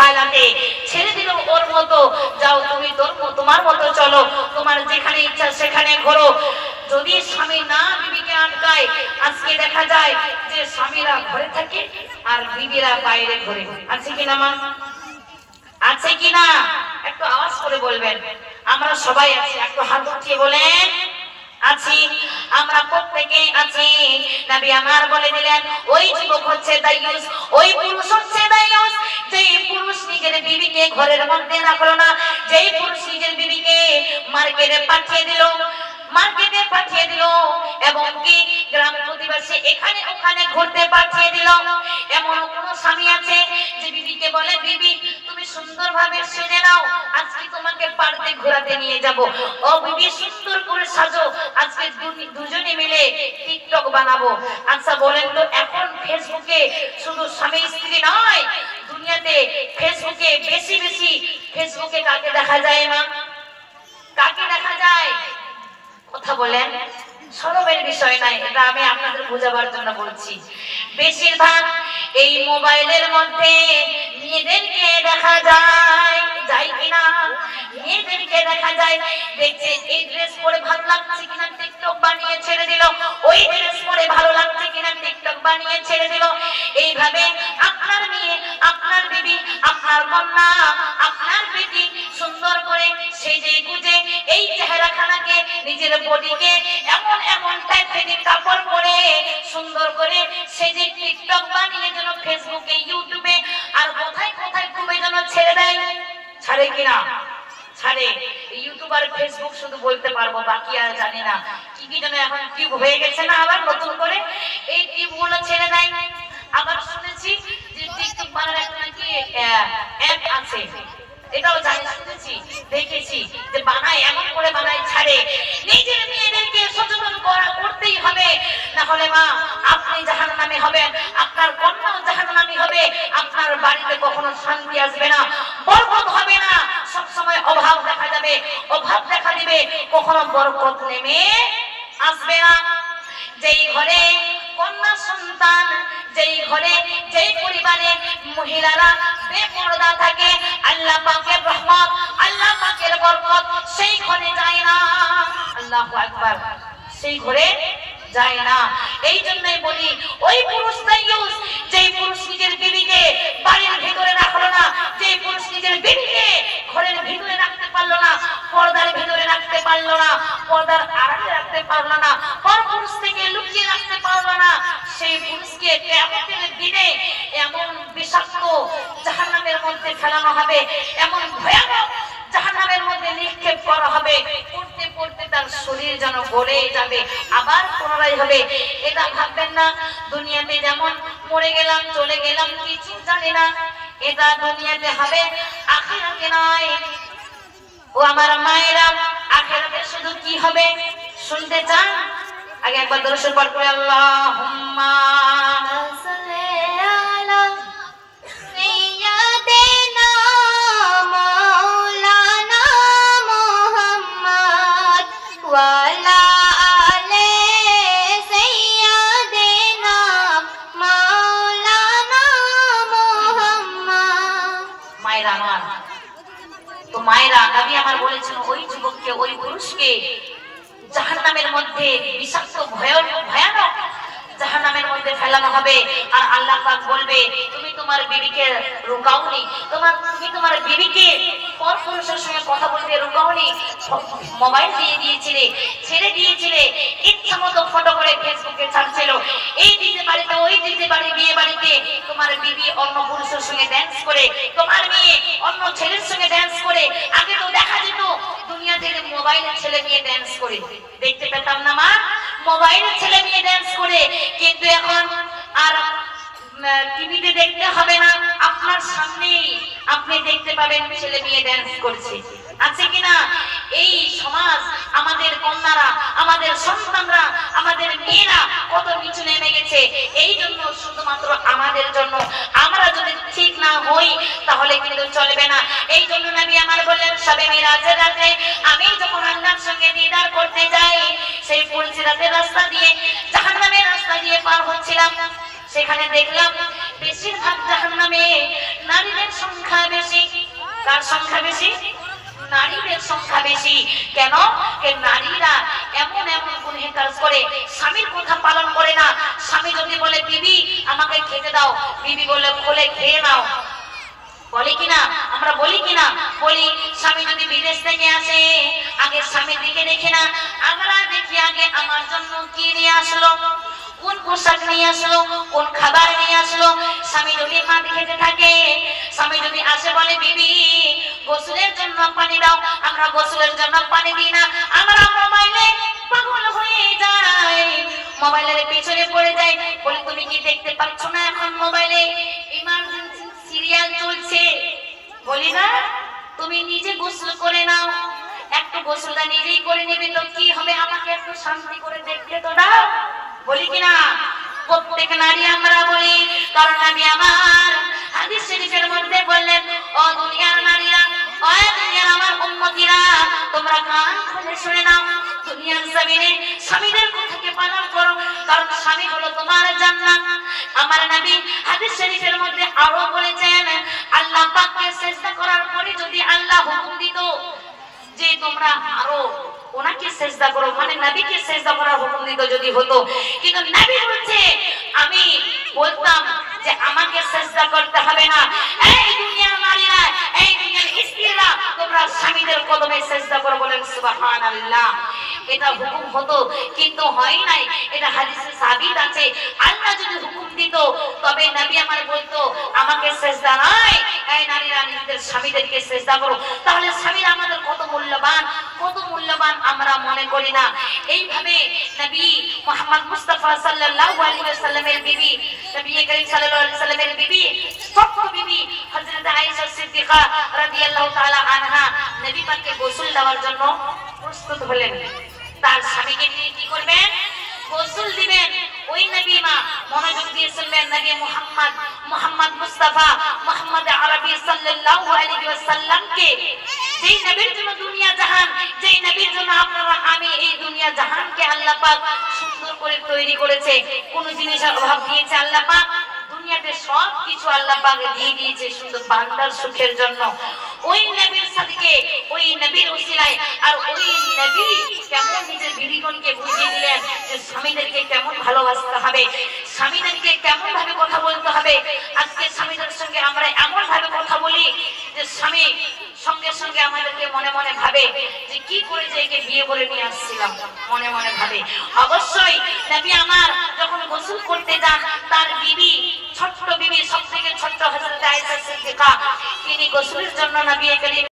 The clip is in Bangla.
হালাতে ছেড়ে দিল ওর মতো, যাও তুমি তোমার মতো চলো, তোমার যেখানে ইচ্ছা সেখানে ঘোরো। যদি স্বামী না বিবিকে আটকায়, আজকে দেখা যায় যে স্বামীরা ঘরে থাকে আর বিবিরা বাইরে ঘোরে। আছে কিনা মা? আছে কিনা? একটু আওয়াজ করে বলবেন। আমরা সবাই আছি, একটু হাত উঠিয়ে বলেন আছি। আমরা প্রত্যেকে আছি। নবী আমার বলে দিলেন ওই যুবক হচ্ছে দায়ুস, ওই পুরুষ হচ্ছে দায়ুস যেই পুরুষ নিজের বিবিকে ঘরের মধ্যে রাখলো না, যেই পুরুষ নিজের বিবিকে মার্কেটে পাঠিয়ে দিল, এবং কি গ্রাম প্রতিবেশী এখানে ওখানে ঘুরতে পাঠিয়ে দিল। এমন কোন স্বামী আছে যে বিবিকে বলে বিবি তুমি সুন্দরভাবে সেজে নাও, আজকে তোমাকে পার্কে ঘোরাতে নিয়ে যাব। ও বিবি সুন্দর করে সাজো, আজকে দুজনে মিলে টিকটক বানাবো। আচ্ছা বলেন তো এখন ফেসবুকে শুধু স্বামী স্ত্রী নয়, দুনিয়াতে ফেসবুকে বেশি ফেসবুকে কাকে দেখা যায় মা? কাকে দেখা যায়? কথা বলেন। শরমের বিষয় নাই, এটা আমি আপনাদের বোঝাবার জন্য বলছি। বেশিরভাগ এই মোবাইলের মধ্যে মেয়েদেরকে দেখা যায়, যায় কিনা? মেয়েদেরকে দেখা যায়, দেখছে এই ড্রেস পরে ভালো লাগছে কিনা টিকটক বানিয়ে ছেড়ে দিল, ওই ড্রেস পরে ভালো লাগছে কিনা টিকটক বানিয়ে ছেড়ে দিল। এইভাবে আপনার মেয়ে, আপনার বিবি, আপনার কন্যা, আপনার বেটি সুন্দর করে সেজে গুজে এই চেহারাখানাকে, নিজের বডিকে এমন এমন টাইপের কাপড় পরে সুন্দর করে সেজে টিকটক বানিয়ে যেন ফেসবুকে, ইউটিউবে আর কোথায় কোথায় খুবই যেন ছেড়ে দেয়। ছাড়ে কিনা? ছাড়ে। ইউটিউব আর ফেসবুক শুধু বলতে পারবো, বাকি আর জানি না। কি কি যেন এখন টিউব হয়ে গেছে না আবার নতুন করে, এই টিউব গুলো ছেড়ে দেয়। আবার শুনেছি যে টিকটক বানার একটা নাকি অ্যাপ আছে, এটাও জানি, শুনেছি, দেখেছি যে বানায়, এমন করে বানায় ছাড়ে। নিজের মেয়েদেরকে সচেতন করতেই হবে, না হলে মা আপনি জাহান্নামে হবেন, আপনার কন্যাও জাহান্নামী হবে, আপনার বাড়িতে কখনো শান্তি আসবে না, বরকত হবে না, সব সময় অভাব দেখা যাবে, অভাব দেখা দিবে, কখনো বরকত নেমে আসবে না। যেই ঘরে কন্যা সন্তান, যেই ঘরে যেই পরিবারে মহিলারা বেপরদা থাকে, আল্লাহ পাকের রহমত, আল্লাহ পাকের বরকত সেই ঘরে যায় না। আল্লাহু আকবার, সেই ঘরে যায় না। এই জন্যই বলি ওই পুরুষ দায়ুস যেই পুরুষ নিজের বিবিকে বাড়ির ভিতরে রাখলো না, যেই পুরুষ নিজের বিবিকে ঘরের ভিতরে রাখতে পারলো না, পর্দার ভিতরে রাখতে পারলো না, পর্দার আড়ালে রাখতে পারলো না, পর পুরুষ থেকে লুকিয়ে রাখতে পারলো না, সেই পুরুষকে কিয়ামতের দিনে এমন বিষাক্ত জাহান্নামের মধ্যে ফেলানো হবে, এমন ভয়ানক জাহান্নামের মধ্যে নিক্ষেপ করা হবে, পড়তে পড়তে তার শরীর যেন গলে যাবে, আবার পুনরায় হবে। এটা ভাববেন না দুনিয়াতে যেমন মরে গেলাম চলে গেলাম কিছু জানি না, এটা দুনিয়াতে হবে, আখিরাতে নয়। ও আমার মায়েরা, আখিরাতে শুধু কি হবে শুনতে চান? আগে একবার দরুদ পাঠ করে আল্লাহুম্মা সাল্লি আলা সাইয়্যিদিনা মাওলানা মুহাম্মদ ওয়া আলা আলি সাইয়্যিদিনা মাওলানা মুহাম্মদ। মায়েরা আমার, তো মায়েরা নবী আমার বলেছেন ওই যুবককে, ওই পুরুষকে জাহান্নামের মধ্যে বিষাক্ত ভয়ানক জাহান্নামের মধ্যে ফেলানো হবে। আর আল্লাহ পাক বলবে তুমি তোমার বিবিকে রুকাওনি, তুমি তোমার বিবিকে পর পুরুষের সঙ্গে কথা বলতে রুকাওনি, মোবাইল দিয়ে দিয়েছিলে, ছেড়ে দিয়েছিলে, ইচ্ছা মতো ফটো করে ফেসবুকে ছাড়ছিল, এই দিতে বাড়িতে ওই দিতে বাড়ি বিয়ে বাড়িতে তোমার বিবি অন্য পুরুষের সঙ্গে ড্যান্স করে, তোমার মেয়ে অন্য ছেলের সঙ্গে ড্যান্স করে। আগে তো দেখা যেত দুনিয়াতে মোবাইলের ছেলে মেয়ে ড্যান্স করে, দেখতে পেতাম না মা, মোবাইলের ছেলে মেয়ে ড্যান্স করে। কিন্তু এখন আর টিভিতে দেখতে হবে না, আপনার সামনেই আপনি দেখতে পাবেন ছেলে মেয়ে ড্যান্স করছে। আছে কিনা? এই সমাজ, আমাদের কন্যারা, আমাদের সন্তানরা, আমাদের মেয়েরা কত নিচু নেমে গেছে। এই জন্য শুধুমাত্র আমাদের জন্য, আমরা যদি ঠিক না হই তাহলে কিন্তু চলবে না। এই জন্য নবী আমার বললেন শবে মিরাজের রাতে আমি যখন আল্লাহর সঙ্গে দিদার করতে যাই, সেই ফুলসিরাতের রাস্তা দিয়ে, জাহান্নামের রাস্তা দিয়ে পার হচ্ছিলাম, সেখানে দেখলাম বেশিরভাগ জাহান্নামে নারীদের সংখ্যা বেশি। কার সংখ্যা বেশি? নারীদের সংখ্যা বেশি। কেন? নারীরা এমন এমন গুনাহের কাজ করে, স্বামীর কথা পালন করে না। স্বামী যদি বলে বিবি আমাকে খেতে দাও, বিবি বলে কোলে খেয়ে নাও, বলে কিনা? আমরা বলি কিনা? বলি। স্বামী যদি বিদেশ থেকে আসে, আগে স্বামীর দিকে দেখে না, আমরা দেখি আগে আমার জন্য কি নিয়ে আসলো, কোন পোশাক নিয়ে আসলো, কোন খাবার নিয়ে আসলো। স্বামী যদি ভাত খেতে থাকে, স্বামী যদি আসে বলে বিবি গোসলের জন্য পানি দাও, আমরা গোসলের জন্য পানি দিই না, আমরা মোবাইলে পাগল হয়ে যাই, মোবাইলের পিছনে পড়ে যাই। বলি তুমি কি দেখতে পাচ্ছ না এখন মোবাইলে ইমার্জেন্সি সিরিয়াল চলছে? বলি না, তুমি নিজে গোসল করে নাও, একটু গোসলটা নিজেই করে নেবে তো কি হবে, আমাকে একটু শান্তি করে দেখতে তো দাও। বলি কিনা? প্রত্যেক নারী আমরা বলি। কারণ নবী আমার হাদিস শরীফের মধ্যে বললেন, ও দুনিয়ার নারীরা, ও দুনিয়ার আমার উম্মতিরা, তোমরা কান খুলে শুনে নাও, দুনিয়ার জমিনে স্বামীদের কথাকে পালন করো, কারণ স্বামী হলো তোমার জান্নাত। আমার নবী হাদিস শরীফের মধ্যে আরো বলেছেন, আল্লাহ পাককে সিজদা করার পরে যদি আল্লাহ হুকুম দিত যে তোমরা আরো ওনাকে সিজদা করো, মানে নবীকে সিজদা করার হুকুম দিত যদি হতো, কিন্তু নবী বলছে আমি বলতাম যে আমাকে সিজদা করতে হবে না। এই দুনিয়ার নারীরা, এই দুনিয়ার স্ত্রীরা, তোমরা স্বামীদের কদমে সিজদা করো। বলেন সুবহানাল্লাহ। এটা হুকুম হতো, কিন্তু হয় নাই। এটা হাদিসে সাবিত আছে। আল্লাহ যদি হুকুম দিত তবে নবী আমার বলতো আমাকে সিজদা নয়, এই নারীরা নিজেদের স্বামীদেরকে সিজদা করো। তাহলে স্বামীরা আমাদের কত মূল্যবান, কত মূল্যবান আমরা মনে করি না। এইভাবে নবী মুহাম্মদ মুস্তাফা সাল্লাল্লাহু আলাইহি ওয়াসাল্লামের বিবি, নবী করিম সাল্লাল্লাহু আলাইহি ওয়াসাল্লামের বিবি, ছোট্ট বিবি হযরত আয়েশা সিদ্দিকা রাদিয়াল্লাহু তাআলা আনহা নবী পাককে গোসল দেওয়ার জন্য প্রস্তুত হলেন। তার স্বামীকে নিয়ে কি করবেন? গোসল দিবেন। ওই নবী মা মনোযোগ দিয়ে শুনবেন, নবী মুহাম্মদ মুস্তাফা মুহাম্মদ আরবি সাল্লাল্লাহু আলাইহি ওয়াসাল্লামকে, যেই নবীর জন্য দুনিয়া জাহান, যেই নবীর জন্য আপনারা আমি এই দুনিয়া জাহানকে আল্লাহ পাক সুন্দর করে তৈরি করেছে। কোন জিনিসের অভাব দিয়েছে আল্লাহ পাক? দুনিয়াতে সব কিছু আল্লাহ পাক দিয়ে দিয়েছে শুধু বান্দার সুখের জন্য। ওই নবীর সাথে, ওই নবীর উসিলায়, আর ওই নবী কেমন নিজের বিবিগণকে বুঝিয়ে দিলেন যে স্বামীদেরকে কেমন ভালোবাসতে হবে, স্বামীদেরকে কেমন ভাবে কথা বলতে হবে। আজকে স্বামীদের সঙ্গে আমরা এমন ভাবে কথা বলি যে স্বামী সঙ্গে সঙ্গে আমাদেরকে মনে মনে ভাবে যে কি করে যে একে বিয়ে করে নিয়ে আসছিলাম, মনে মনে ভাবে। অবশ্যই নবী আমার যখন গোসল করতে যান, তার বিবি, ছোট্ট বিবি, সবথেকে ছোট্ট হযরত আয়েশা সিদ্দিকা, তিনি গোসলের জন্য নবী করিম